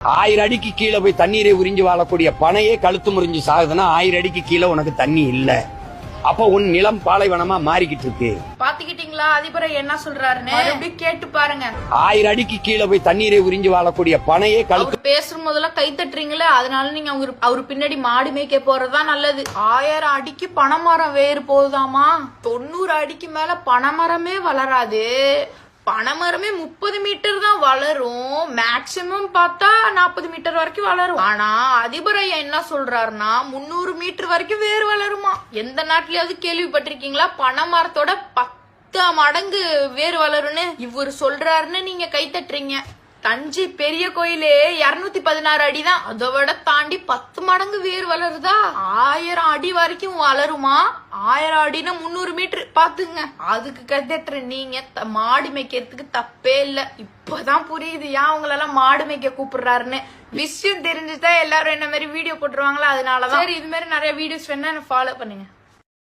1000 அடிக்கு கீழே போய் தண்ணீரை உறிஞ்சி வாழக்கூடிய பனையே கழுத்து முறிஞ்சு சாகுதுன்னா 1000 அடிக்கு கீழே உனக்கு தண்ணி இல்ல. அப்ப உன் நிலம் பாலைவனமா மாறிக்கிட்டு இருக்கு. பாத்துக்கிட்டீங்களா அதிபர் என்ன சொல்றாருன்னு? மறுபடியும் கேட்டு பாருங்க. 1000 அடிக்கு கீழே போய் தண்ணீரை உறிஞ்சி வாழக்கூடிய பனையே கழுத்து. பேசும் போதெல்லாம் கை தட்டுறீங்களே, அதனால நீங்க அவரு பின்னாடி மாடு மேய்க்க போறதுதான் நல்லது. 1000 அடிக்கு பனைமரம் வேறு போகுதாமா? 90 அடிக்கு மேல பனைமரமே வளராது. பனைமரமே 30 மீட்டர் தான் வளரும். மேக்சிமம் பார்த்தா 40 மீட்டர் வரைக்கும் வளரும். ஆனா அதிபர் ஐயா என்ன சொல்றாருன்னா 300 மீட்டர் வரைக்கும் வேறு வளருமா? எந்த நாட்டிலயாவது கேள்விப்பட்டிருக்கீங்களா பனைமரத்தோட 10 மடங்கு வேறு வளரும்னு? இவரு சொல்றாருன்னு நீங்க கை தட்டுறீங்க. தஞ்சை பெரிய கோயிலே 216 அடி தான். அதை விட தாண்டி 10 மடங்கு வேர் வளருதா? 1000 அடி வரைக்கும் வளருமா? 1000 அடினா 300 மீட்டர் பாத்துங்க. அதுக்கு கத்துட்டு நீங்க மாடு மேய்க்கிறதுக்கு தப்பே இல்ல. இப்பதான் புரியுது ஏன் அவங்களெல்லாம் மாடு மேய்க்க கூப்பிடுறாருன்னு. விஷயம் தெரிஞ்சுதான் எல்லாரும் என்ன மாதிரி வீடியோ போட்டுருவாங்களா? அதனாலதான். சரி, இது மாதிரி நிறைய வீடியோஸ் வேணா ஃபாலோ பண்ணுங்க.